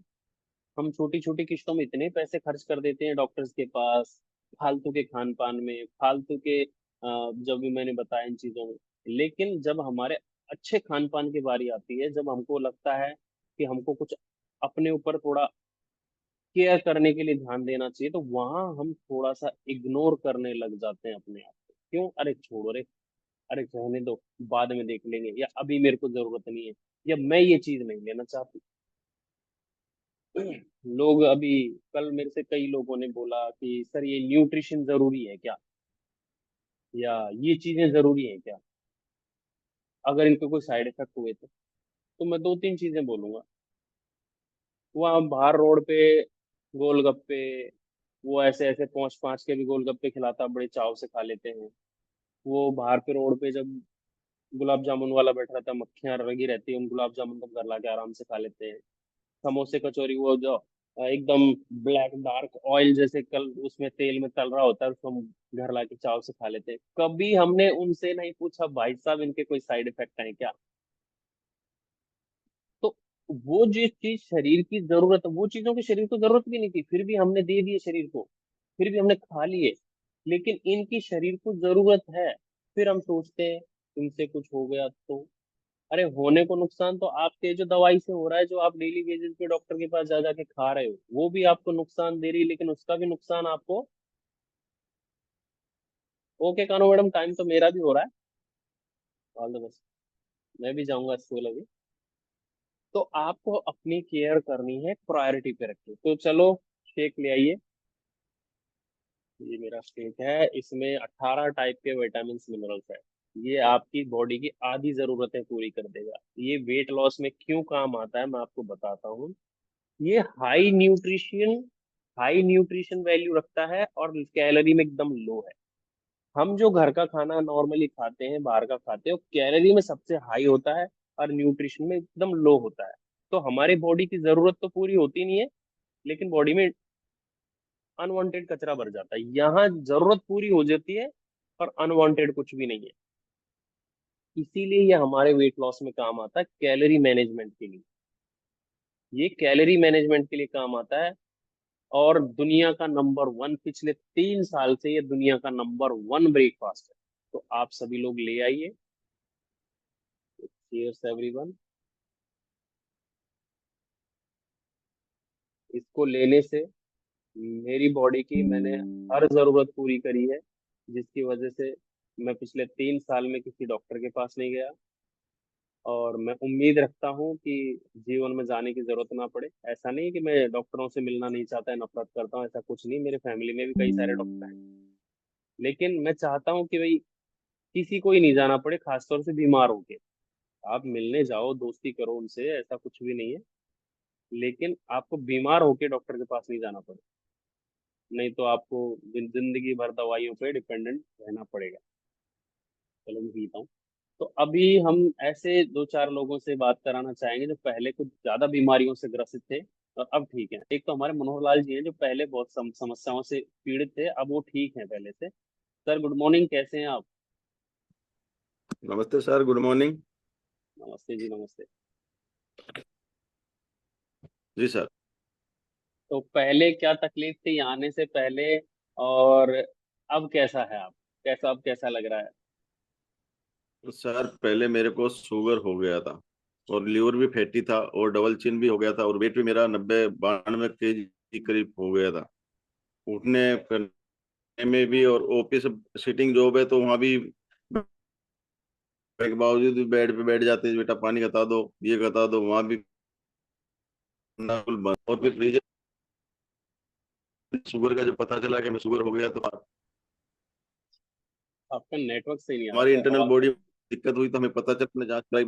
हम छोटी छोटी किस्तों में इतने पैसे खर्च कर देते हैं डॉक्टर्स के पास, फालतू के खान पान में, फालतू के जब भी मैंने बताया इन चीजों में। लेकिन जब हमारे अच्छे खान पान की बारी आती है, जब हमको लगता है कि हमको कुछ अपने ऊपर थोड़ा केयर करने के लिए ध्यान देना चाहिए, तो वहां हम थोड़ा सा इग्नोर करने लग जाते हैं अपने आप को। क्यों? अरे छोड़ो रे, अरे रहने दो, बाद में देख लेंगे, या अभी मेरे को जरूरत नहीं है, या मैं ये चीज नहीं लेना चाहती। लोग अभी, कल मेरे से कई लोगों ने बोला कि सर ये न्यूट्रिशन जरूरी है क्या, या ये चीजें जरूरी है क्या, अगर इनके कोई साइड इफेक्ट हुए तो मैं दो तीन चीजें बोलूंगा। वहाँ बाहर रोड पे गोलगप्पे, वो ऐसे ऐसे पहुंच पाँच के भी गोलगप्पे खिलाता, बड़े चाव से खा लेते हैं। वो बाहर पे रोड पे जब गुलाब जामुन वाला बैठ रहता है, मक्खियां लगी रहती है, उन गुलाब जामुन को घर लाके आराम से खा लेते हैं। समोसे कचौरी, वो जो एकदम ब्लैक डार्क ऑयल जैसे कल उसमें तेल में तल रहा होता है, उसको हम घर लाके चाव से खा लेते हैं। कभी हमने उनसे नहीं पूछा भाई साहब इनके कोई साइड इफेक्ट है क्या। तो वो जिस चीज शरीर की जरूरत है, वो चीजों की शरीर को जरूरत भी नहीं थी, फिर भी हमने दे दिए शरीर को, फिर भी हमने खा लिए। लेकिन इनकी शरीर को जरूरत है, फिर हम सोचते हैं इनसे कुछ हो गया तो। अरे होने को नुकसान तो आपके जो दवाई से हो रहा है, जो आप डेली बेसिस पे डॉक्टर के पास जा जाके खा रहे हो, वो भी आपको नुकसान दे रही है, लेकिन उसका भी नुकसान आपको। ओके कानो मैडम, टाइम तो मेरा भी हो रहा है। All the best. मैं भी जाऊंगा स्कूल अभी। तो आपको अपनी केयर करनी है, प्रायोरिटी पे रखिए। तो चलो, शेक ले आइए। ये मेरा शेक है, इसमें 18 टाइप के विटामिन मिनरल्स है। ये आपकी बॉडी की आधी जरूरतें पूरी कर देगा। ये वेट लॉस में क्यों काम आता है मैं आपको बताता हूँ। ये हाई न्यूट्रिशन वैल्यू रखता है और कैलोरी में एकदम लो है। हम जो घर का खाना नॉर्मली खाते हैं, बाहर का खाते हैं, वो कैलोरी में सबसे हाई होता है और न्यूट्रिशन में एकदम लो होता है। तो हमारी बॉडी की जरूरत तो पूरी होती नहीं है, लेकिन बॉडी में अनवांटेड कचरा भर जाता है। यहाँ जरूरत पूरी हो जाती है और अनवांटेड कुछ भी नहीं है। इसीलिए ये हमारे वेट लॉस में काम आता है, कैलोरी मैनेजमेंट के लिए। ये कैलोरी मैनेजमेंट के लिए काम आता है। और दुनिया का नंबर 1, पिछले 3 साल से ये दुनिया का नंबर 1 ब्रेकफास्ट है। तो आप सभी लोग ले आइए। Cheers everyone. इसको लेने से मेरी बॉडी की मैंने हर जरूरत पूरी करी है, जिसकी वजह से मैं पिछले 3 साल में किसी डॉक्टर के पास नहीं गया। और मैं उम्मीद रखता हूँ कि जीवन में जाने की जरूरत ना पड़े। ऐसा नहीं कि मैं डॉक्टरों से मिलना नहीं चाहता, नफरत करता हूँ, ऐसा कुछ नहीं। मेरे फैमिली में भी कई सारे डॉक्टर हैं, लेकिन मैं चाहता हूँ कि भाई किसी को ही नहीं जाना पड़े, खासतौर से बीमार होके। आप मिलने जाओ, दोस्ती करो उनसे, ऐसा कुछ भी नहीं है, लेकिन आपको बीमार होके डॉक्टर के पास नहीं जाना पड़े। नहीं तो आपको जिंदगी भर दवाइयों पे डिपेंडेंट रहना पड़ेगा। चलो मैं पीता हूँ। तो अभी हम ऐसे दो चार लोगों से बात कराना चाहेंगे जो पहले कुछ ज्यादा बीमारियों से ग्रसित थे और अब ठीक है। एक तो हमारे मनोहर लाल जी हैं, जो पहले बहुत समस्याओं से पीड़ित थे, अब वो ठीक हैं पहले से। सर गुड मॉर्निंग, कैसे हैं आप? नमस्ते सर, गुड मॉर्निंग। नमस्ते जी, नमस्ते। जी सर। तो पहले क्या तकलीफ थी आने से पहले, और अब कैसा है आप, कैसा अब कैसा लग रहा है? सर पहले मेरे को शुगर हो गया था और लीवर भी फैटी था और डबल चिन भी हो गया था और वेट भी मेरा 90-92 kg करीब हो गया था। उठने करने में भी, और ऑफिस सिटिंग जॉब है तो वहाँ भी के बावजूद भी बेड पे बैठ जाते हैं, बेटा पानी बता दो, ये बता दो, वहाँ भी बिल्कुल बंद। और फिर शुगर का जब पता चला कि मैं शुगर हो गया, तो आपका नेटवर्क सही नहीं आ रहा हमारी सर, इंटरनल आवाज बॉडी कम। दिक्कत हुई तो हमें पता चला, जांच कराई।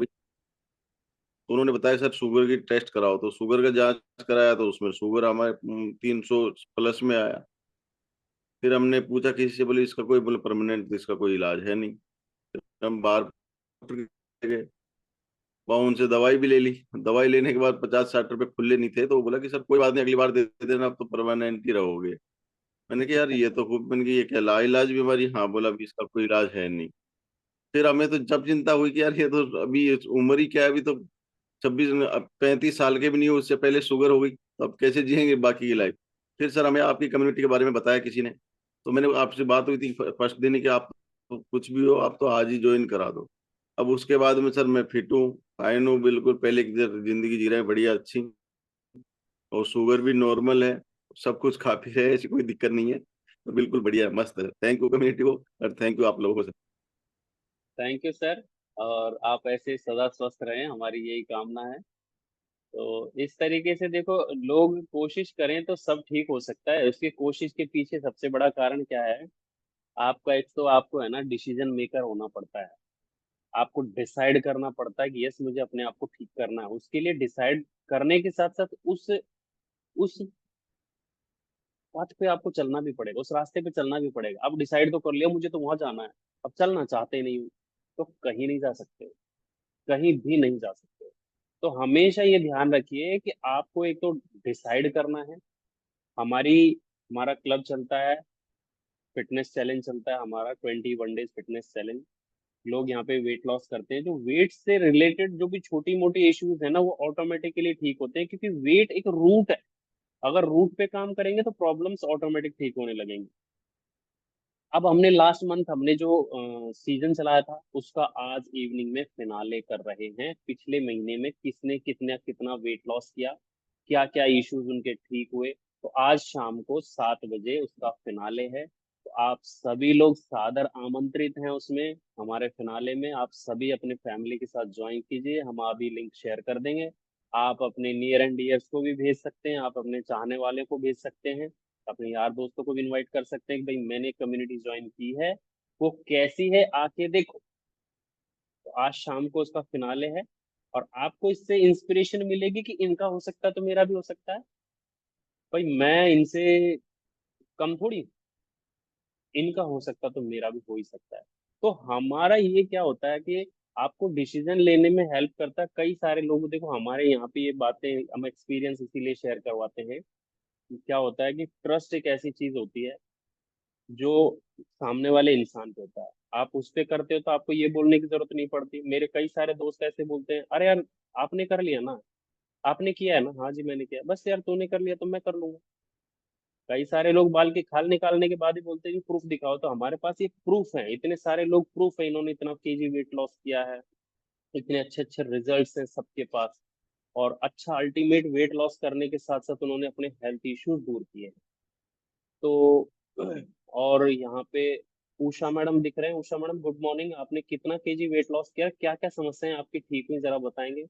तो उन्होंने बताया सर शुगर की टेस्ट कराओ, तो शुगर का जांच कराया तो उसमें शुगर हमारे 300 प्लस में आया। फिर हमने पूछा किसी से, बोले इसका कोई, बोले परमानेंट इसका कोई इलाज है नहीं। हम बाहर गए, वहां उनसे दवाई भी ले ली। दवाई लेने के बाद 50-60 रुपए खुले नहीं थे, तो वो बोला कि सर कोई बात नहीं, अगली बार दे देना, अब तो परमानेंट ही रहोगे। मैंने कहा यार ये तो खूब, मैंने कहा ये क्या लाइलाज बीमारी, हाँ बोला अभी इसका कोई इलाज है नहीं। फिर हमें तो जब चिंता हुई कि यार ये तो अभी उम्र ही क्या है, अभी तो 35 साल के भी नहीं हो, उससे पहले शुगर हो गई, तो अब कैसे जिएंगे बाकी की लाइफ। फिर सर हमें आपकी कम्युनिटी के बारे में बताया किसी ने, तो मैंने आपसे बात हुई थी फर्स्ट दिन ही कि आप तो कुछ भी हो, आप तो आज ही ज्वाइन करा दो। अब उसके बाद में सर मैं फिट हूँ, फाइन हूँ, बिल्कुल पहले की तरह जिंदगी जी रहे हैं, बढ़िया अच्छी। और शुगर भी नॉर्मल है, सब कुछ खा पी रहे हैं, ऐसी कोई दिक्कत नहीं है, तो बिल्कुल बढ़िया है, मस्त है। थैंक यू कम्युनिटी को, और थैंक यू आप लोगों को। Thank you sir. और आप ऐसे सदा स्वस्थ रहें, हमारी यही कामना है। तो इस तरीके से देखो, लोग कोशिश करें तो सब ठीक हो सकता है। उसकी कोशिश के पीछे सबसे बड़ा कारण क्या है? आपका एक तो आपको है ना डिसीजन मेकर होना पड़ता है। आपको डिसाइड करना पड़ता है कि यस मुझे अपने आप को ठीक करना है। उसके लिए डिसाइड करने के साथ साथ उस पथ पे आपको चलना भी पड़ेगा, उस रास्ते पे चलना भी पड़ेगा। आप डिसाइड तो कर लिया मुझे तो वहां जाना है, अब चलना चाहते नहीं हो तो कहीं नहीं जा सकते, कहीं भी नहीं जा सकते। तो हमेशा ये ध्यान रखिए कि आपको एक तो डिसाइड करना है। हमारी हमारा क्लब चलता है, फिटनेस चैलेंज चलता है हमारा, 21 डेज फिटनेस चैलेंज। लोग यहाँ पे वेट लॉस करते हैं, जो वेट से रिलेटेड जो भी छोटी मोटी इश्यूज है ना वो ऑटोमेटिकली ठीक होते हैं, क्योंकि वेट एक रूट है। अगर रूट पे काम करेंगे तो प्रॉब्लम्स ऑटोमेटिक ठीक होने लगेंगी। अब हमने लास्ट मंथ हमने जो सीजन चलाया था उसका आज इवनिंग में फिनाले कर रहे हैं। पिछले महीने में किसने कितना कितना वेट लॉस किया, क्या क्या इश्यूज उनके ठीक हुए, तो आज शाम को 7 बजे उसका फिनाले है। तो आप सभी लोग सादर आमंत्रित हैं उसमें, हमारे फिनाले में। आप सभी अपने फैमिली के साथ ज्वाइन कीजिए, हम अभी लिंक शेयर कर देंगे। आप अपने नियर एंड डियर्स को भी भेज सकते हैं, आप अपने चाहने वाले को भेज सकते हैं, अपने यार दोस्तों को भी इनवाइट कर सकते हैं कि भाई मैंने कम्युनिटी ज्वाइन की है, वो कैसी है आके देखो। तो आज शाम को उसका फिनाले है, और आपको इससे इंस्पिरेशन मिलेगी कि इनका हो सकता है तो मेरा भी हो सकता है। भाई मैं इनसे कम थोड़ी, इनका हो सकता तो मेरा भी हो ही सकता है। तो हमारा ये क्या होता है कि आपको डिसीजन लेने में हेल्प करता है। कई सारे लोग देखो हमारे यहाँ पे ये बातें हम एक्सपीरियंस इसीलिए शेयर करवाते हैं कि क्या होता है कि ट्रस्ट एक ऐसी चीज होती है जो सामने वाले इंसान पे होता है। आप उस पे करते हो तो आपको ये बोलने की जरूरत नहीं पड़ती। मेरे कई सारे दोस्त ऐसे बोलते हैं, अरे यार आपने कर लिया ना, आपने किया है ना, हाँ जी मैंने किया, बस यार तूने कर लिया तो मैं कर लूंगा। कई सारे लोग बाल की खाल निकालने के बाद ही बोलते हैं कि प्रूफ दिखाओ, तो हमारे पास ये प्रूफ है, इतने सारे लोग प्रूफ है, इन्होंने इतना केजी वेट लॉस किया है, इतने अच्छे अच्छे रिजल्ट्स हैं सबके पास। और अच्छा अल्टीमेट वेट लॉस करने के साथ साथ उन्होंने अपने हेल्थ इश्यूज दूर किए हैं। तो और यहाँ पे उषा मैडम दिख रहे हैं। उषा मैडम गुड मॉर्निंग, आपने कितना केजी वेट लॉस किया, क्या क्या समस्याएं आपकी ठीक हुई, जरा बताएंगे?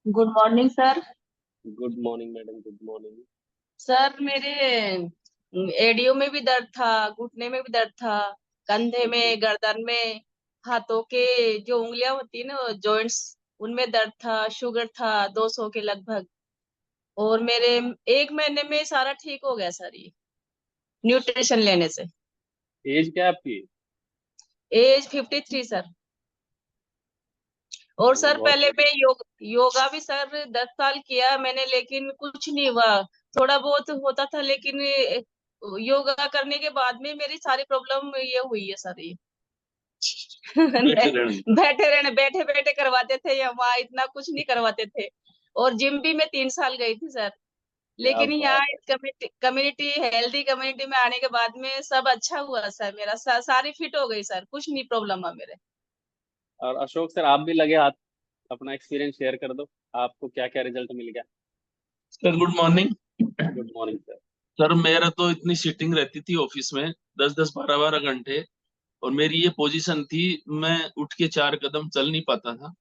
Good morning sir. Good morning madam, good morning. Sir मेरे एडियो में भी दर्द था, घुटने में भी दर्द था, कंधे ओके। में, गर्दन में, हाथों के जो उंगलियां होती है ना जॉइंट्स, उनमें दर्द था, शुगर था 200 के लगभग। और मेरे 1 महीने में सारा ठीक हो गया सर, ये न्यूट्रिशन लेने से। एज क्या है आपकी? Age 53 sir. और चलिए सर बहुत पहले मैं योगा भी सर 10 साल किया मैंने, लेकिन कुछ नहीं हुआ। थोड़ा बहुत होता था, लेकिन योगा करने के बाद में मेरी सारी प्रॉब्लम ये हुई है सर, ये बैठे रहने। बैठे बैठे करवाते थे, या वहाँ इतना कुछ नहीं करवाते थे। और जिम भी मैं 3 साल गई थी सर। क्या लेकिन यहाँ बात है। इस कम्युनिटी हेल्दी कम्युनिटी में आने के बाद में सब अच्छा हुआ सर, मेरा सारी फिट हो गई सर, कुछ नहीं प्रॉब्लम है मेरे। और अशोक सर आप भी लगे हाथ, अपना एक्सपीरियंस शेयर कर दो, आपको क्या क्या रिजल्ट मिल गया? Sir good morning. Good morning sir. Sir मेरा तो इतनी सीटिंग रहती थी ऑफिस में, 10-10 12-12 घंटे, और मेरी ये पोजीशन थी, मैं उठ के 4 कदम चल नहीं पाता था।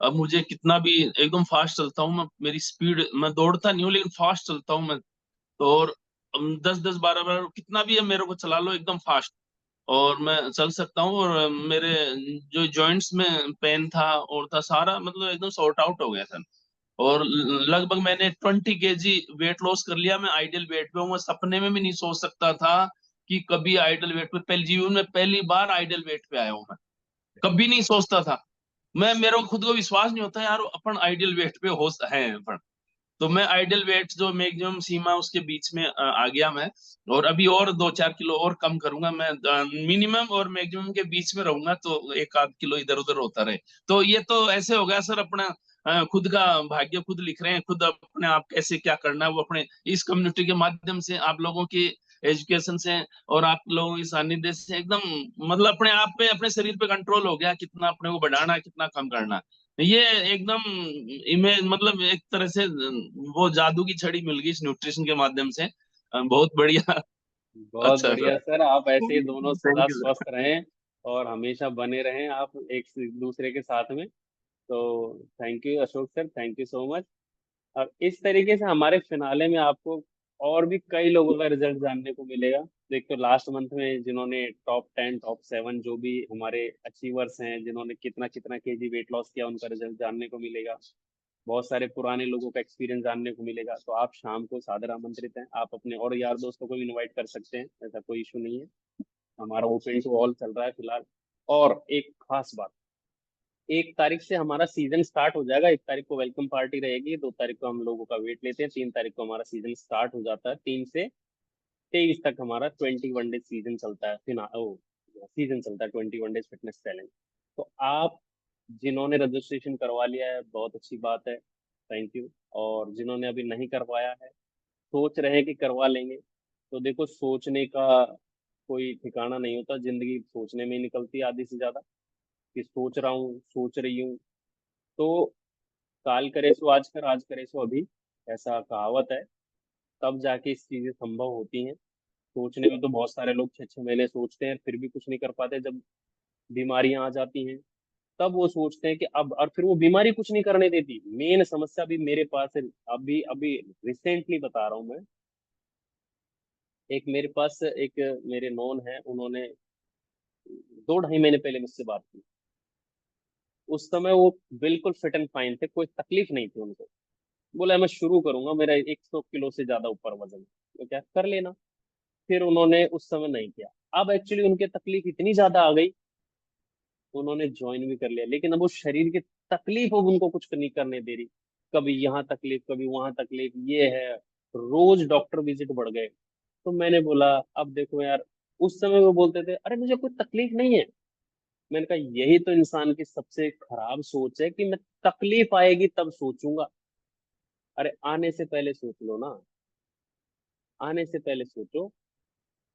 अब मुझे कितना भी एकदम फास्ट चलता हूँ मैं, मेरी स्पीड, मैं दौड़ता नहीं हूँ लेकिन फास्ट चलता हूँ मैं तो। और 10-10 12-12 कितना भी है मेरे को चला लो एकदम फास्ट। और मैं चल सकता हूँ, और मेरे जो जॉइंट्स में पेन था और था सारा मतलब एकदम सॉर्ट आउट हो गया था। और लगभग मैंने 20 kg वेट लॉस कर लिया। मैं आइडियल वेट पे हूँ। मैं सपने में भी नहीं सोच सकता था कि कभी आइडियल वेट पे, पहले जीवन में पहली बार आइडियल वेट पे आया हूँ मैं। कभी नहीं सोचता था मैं, मेरे को खुद को विश्वास नहीं होता यार अपन आइडियल वेट पे हो हैं अपन। तो मैं आइडियल वेट जो मैक्सिमम सीमा उसके बीच में आ गया मैं। और अभी और 2-4 किलो और कम करूंगा मैं। मिनिमम और मैक्सिमम के बीच में रहूंगा, तो 1-8 किलो इधर उधर होता रहे। तो ये तो ऐसे हो गया सर, अपना खुद का भाग्य खुद लिख रहे हैं, खुद अपने आप कैसे क्या करना है वो अपने इस कम्युनिटी के माध्यम से, आप लोगों की एजुकेशन से और आप लोगों की सानिध्य से एकदम मतलब अपने आप पे, अपने शरीर पे कंट्रोल हो गया, कितना अपने को बढ़ाना है कितना कम करना है। ये एकदम इमेज मतलब एक तरह से वो जादू की छड़ी मिल गई इस न्यूट्रिशन के माध्यम से। बहुत बढ़िया। बहुत अच्छा सर। बढ़िया सर, आप ऐसे ही दोनों सदा थैंक यू सर। स्वस्थ रहें और हमेशा बने रहें आप एक दूसरे के साथ में। तो thank you Ashok sir, thank you so much. और इस तरीके से हमारे फिनाले में आपको और भी कई लोगों का रिजल्ट जानने को मिलेगा। एक तो लास्ट मंथ में जिन्होंने टॉप 10 टॉप 7 जो भी हमारे अचीवर्स हैं, जिन्होंने कितना कितना केजी वेट लॉस किया, उनका रिजल्ट जानने को मिलेगा। बहुत सारे पुराने लोगों का एक्सपीरियंस जानने को मिलेगा। तो आप शाम को सादर आमंत्रित हैं, आप अपने और यार दोस्तों को भी इनवाइट कर सकते हैं, ऐसा कोई इशू नहीं है। हमारा ओपन टू ऑल चल रहा है फिलहाल। और एक खास बात, 1 तारीख से हमारा सीजन स्टार्ट हो जाएगा। 1 तारीख को वेलकम पार्टी रहेगी, 2 तारीख को हम लोगों का वेट लेते हैं, 3 तारीख को हमारा सीजन स्टार्ट हो जाता है। 3 से 23 तक हमारा 21 डेज सीजन चलता है। फिर सीजन चलता है 21 डेज फिटनेस चैलेंज। तो आप जिन्होंने रजिस्ट्रेशन करवा लिया है बहुत अच्छी बात है, थैंक यू। और जिन्होंने अभी नहीं करवाया है, सोच रहे हैं कि करवा लेंगे, तो देखो सोचने का कोई ठिकाना नहीं होता, जिंदगी सोचने में ही निकलती है आधी से ज्यादा। कि सोच रहा हूँ, सोच रही हूँ। तो काल करे सो आज कर, आज करे सो अभी, ऐसा कहावत है। तब जाके इस चीजें संभव होती हैं। सोचने में तो बहुत सारे लोग 6-6 महीने सोचते हैं फिर भी कुछ नहीं कर पाते। जब बीमारियां आ जाती हैं तब वो सोचते हैं कि अब, और फिर वो बीमारी कुछ नहीं करने देती। मेन समस्या भी मेरे पास है। अभी अभी रिसेंटली बता रहा हूँ मैं। एक मेरे पास एक मेरे नॉन है, उन्होंने 2-2.5 महीने पहले मुझसे बात की। उस समय वो बिल्कुल फिट एंड फाइन थे, कोई तकलीफ नहीं थी उनको। बोला मैं शुरू करूंगा, मेरा 100 किलो से ज्यादा ऊपर वजन है, तो क्या कर लेना। फिर उन्होंने उस समय नहीं किया। अब एक्चुअली उनके तकलीफ इतनी ज्यादा आ गई, उन्होंने ज्वाइन भी कर लिया, लेकिन अब वो शरीर की तकलीफ अब उनको कुछ नहीं करने दे रही। कभी यहाँ तकलीफ, कभी वहां तकलीफ, ये है। रोज डॉक्टर विजिट बढ़ गए। तो मैंने बोला अब देखो यार, उस समय वो बोलते थे अरे मुझे कोई तकलीफ नहीं है। मैंने कहा यही तो इंसान की सबसे खराब सोच है कि मैं तकलीफ आएगी तब सोचूंगा। अरे आने से पहले सोच लो ना, आने से पहले सोचो।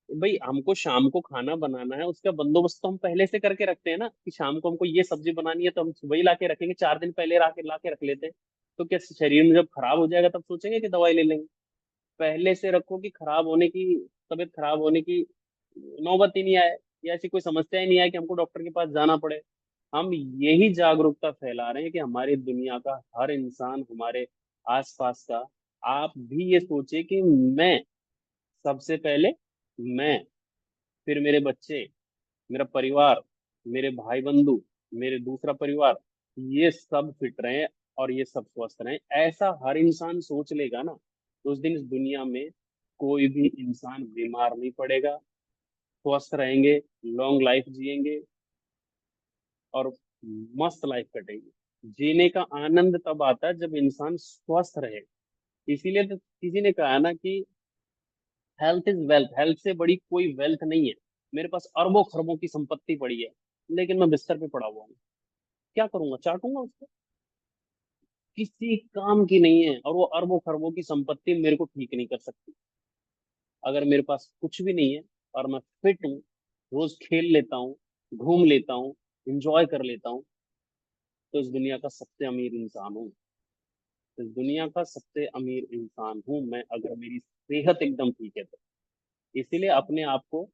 भाई हमको शाम को खाना बनाना है, उसका बंदोबस्त तो हम पहले से करके रखते हैं ना, कि शाम को हमको ये सब्जी बनानी है तो हम सुबह ही ला के रखेंगे, 4 दिन पहले ला के रख लेते हैं। तो क्या शरीर में जब खराब हो जाएगा तब सोचेंगे कि दवाई ले लेंगे? पहले से रखो कि खराब होने की, तबीयत खराब होने की नौबत ही नहीं आए, या ऐसी कोई समस्या ही नहीं आए कि हमको डॉक्टर के पास जाना पड़े। हम यही जागरूकता फैला रहे हैं कि हमारी दुनिया का हर इंसान, हमारे आसपास का, आप भी ये सोचिए कि मैं सबसे पहले, मैं, फिर मेरे बच्चे, मेरा परिवार, मेरे भाई बंधु, मेरे दूसरा परिवार, ये सब फिट रहे और ये सब स्वस्थ रहे। ऐसा हर इंसान सोच लेगा ना, तो उस दिन इस दुनिया में कोई भी इंसान बीमार नहीं पड़ेगा, स्वस्थ रहेंगे, लॉन्ग लाइफ जिएंगे और मस्त लाइफ कटेगी। जीने का आनंद तब आता है जब इंसान स्वस्थ रहे। इसीलिए तो किसी ने कहा ना कि हेल्थ इज वेल्थ, हेल्थ से बड़ी कोई वेल्थ नहीं है। मेरे पास अरबों खरबों की संपत्ति पड़ी है, लेकिन मैं बिस्तर पे पड़ा हुआ हूँ, क्या करूंगा? चाटूंगा उसको? किसी काम की नहीं है। और वो अरबों खरबों की संपत्ति मेरे को ठीक नहीं कर सकती। अगर मेरे पास कुछ भी नहीं है और मैं फिट हूँ, रोज खेल लेता हूँ, घूम लेता हूँ, इंजॉय कर लेता हूँ, तो इस दुनिया का सबसे अमीर इंसान हूँ। इस दुनिया का सबसे अमीर इंसान हूँ मैं, अगर मेरी सेहत एकदम ठीक है तो। इसीलिए अपने आप को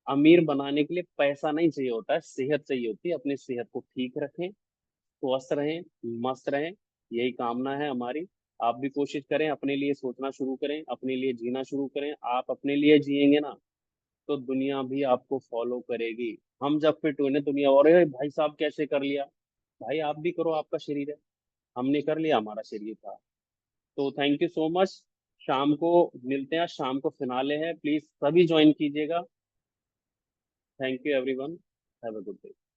अमीर बनाने के लिए पैसा नहीं चाहिए होता है, सेहत चाहिए होती है। अपनी सेहत को ठीक रखें, स्वस्थ रहें, मस्त रहें, यही कामना है हमारी। आप भी कोशिश करें, अपने लिए सोचना शुरू करें, अपने लिए जीना शुरू करें। आप अपने लिए जिएंगे ना, तो दुनिया भी आपको फॉलो करेगी। हम जब फिट हुए ना, दुनिया और "अरे भाई साहब कैसे कर लिया"। भाई आप भी करो, आपका शरीर है। हमने कर लिया, हमारा शरीर था। तो थैंक यू सो मच। शाम को मिलते हैं, शाम को फिनाले है, प्लीज सभी ज्वाइन कीजिएगा। Thank you everyone, have a good day.